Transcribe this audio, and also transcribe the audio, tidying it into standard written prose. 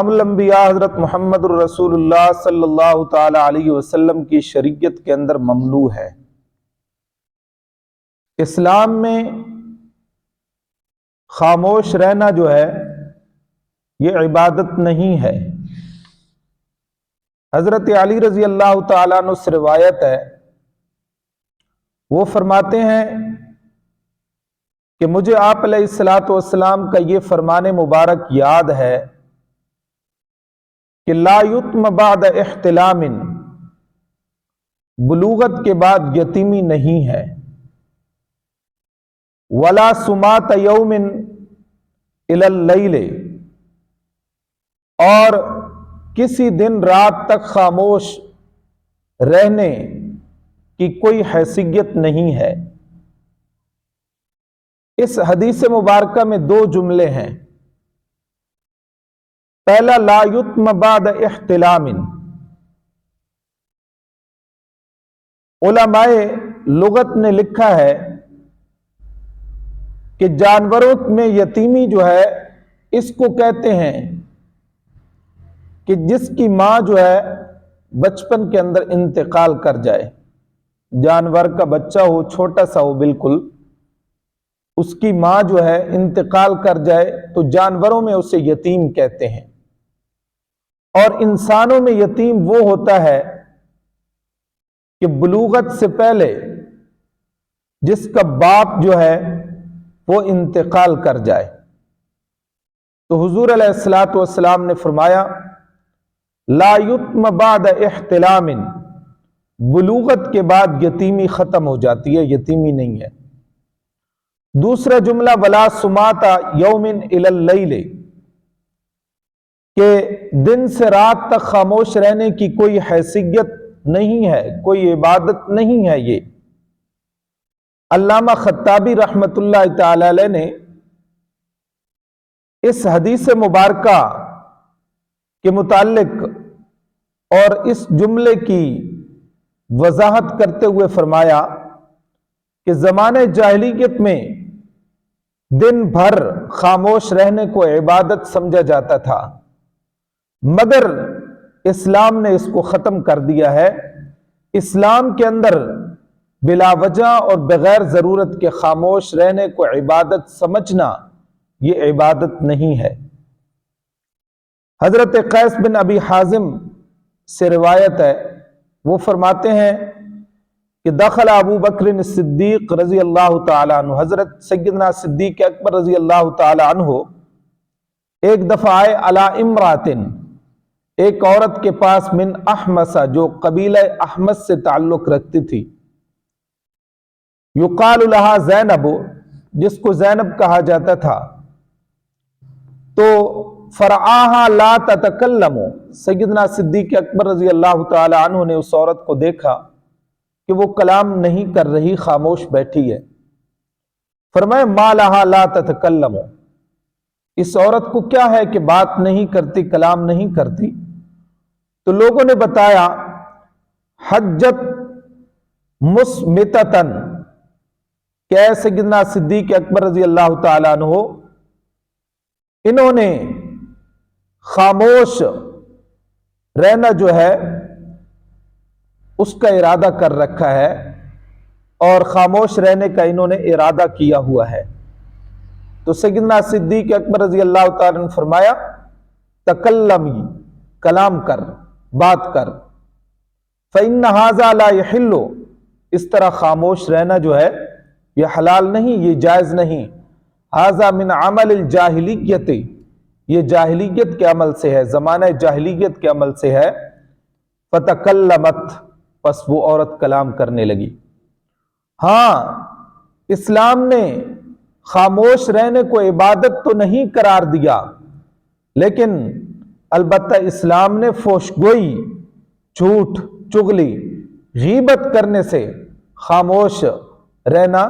الانبیاء حضرت محمد الرسول اللہ صلی اللہ تعالی علیہ وسلم کی شریعت کے اندر ممنوع ہے۔ اسلام میں خاموش رہنا جو ہے یہ عبادت نہیں ہے۔ حضرت علی رضی اللہ تعالیٰ عنہ سے روایت ہے، وہ فرماتے ہیں کہ مجھے آپ علیہ الصلوۃ والسلام کا یہ فرمان مبارک یاد ہے کہ لا یتم بعد احتلام، بلوغت کے بعد یتیمی نہیں ہے، ولا سمات یوم الی اللیل، اور کسی دن رات تک خاموش رہنے کی کوئی حیثیت نہیں ہے۔ اس حدیث مبارکہ میں دو جملے ہیں۔ پہلا لا یتم بعد احتلام، علماء لغت نے لکھا ہے کہ جانوروں میں یتیمی جو ہے اس کو کہتے ہیں کہ جس کی ماں جو ہے بچپن کے اندر انتقال کر جائے، جانور کا بچہ ہو چھوٹا سا ہو بالکل، اس کی ماں جو ہے انتقال کر جائے تو جانوروں میں اسے یتیم کہتے ہیں۔ اور انسانوں میں یتیم وہ ہوتا ہے کہ بلوغت سے پہلے جس کا باپ جو ہے وہ انتقال کر جائے۔ تو حضور علیہ الصلوۃ والسلام نے فرمایا لا یتم بعد احتلام، بلوغت کے بعد یتیمی ختم ہو جاتی ہے، یتیمی نہیں ہے۔ دوسرا جملہ ولا سمات یوم الی اللیل، کہ دن سے رات تک خاموش رہنے کی کوئی حیثیت نہیں ہے، کوئی عبادت نہیں ہے۔ یہ علامہ خطابی رحمت اللہ تعالی علیہ نے اس حدیث مبارکہ کے متعلق اور اس جملے کی وضاحت کرتے ہوئے فرمایا کہ زمانے جاہلیت میں دن بھر خاموش رہنے کو عبادت سمجھا جاتا تھا، مگر اسلام نے اس کو ختم کر دیا ہے۔ اسلام کے اندر بلا وجہ اور بغیر ضرورت کے خاموش رہنے کو عبادت سمجھنا یہ عبادت نہیں ہے۔ حضرت قیس بن ابی حازم سے روایت ہے، وہ فرماتے ہیں کہ دخل ابو بکر صدیق رضی اللہ تعالیٰ عنہ، حضرت سیدنا صدیق اکبر رضی اللہ تعالیٰ عنہ ایک دفعہ آئے علی امراتن، ایک عورت کے پاس من احمس، جو قبیلہ احمس سے تعلق رکھتی تھی، یقال لہا زینب، جس کو زینب کہا جاتا تھا۔ تو فرعاہا لا تتکلم، سیدنا صدیق اکبر رضی اللہ تعالی عنہ نے اس عورت کو دیکھا کہ وہ کلام نہیں کر رہی، خاموش بیٹھی ہے۔ فرمایا ما لہا لا تتکلم، اس عورت کو کیا ہے کہ بات نہیں کرتی، کلام نہیں کرتی؟ تو لوگوں نے بتایا حجت مسمتتن، کہ اے سیدنا صدیق اکبر رضی اللہ تعالیٰ عنہ، انہوں نے خاموش رہنا جو ہے اس کا ارادہ کر رکھا ہے، اور خاموش رہنے کا انہوں نے ارادہ کیا ہوا ہے۔ تو سیدنا صدیق اکبر رضی اللہ تعالیٰ نے فرمایا تکلمی، کلام کر، بات کر، فإن هذا لا يحل، اس طرح خاموش رہنا جو ہے یہ حلال نہیں، یہ جائز نہیں۔ هذا من عمل الجاہلیت، یہ جاہلیت کے عمل سے ہے، زمانہ جاہلیت کے عمل سے ہے۔ فتکلمت، پس وہ عورت کلام کرنے لگی۔ ہاں، اسلام نے خاموش رہنے کو عبادت تو نہیں قرار دیا، لیکن البتہ اسلام نے فحش گوئی، جھوٹ، چغلی، غیبت کرنے سے خاموش رہنا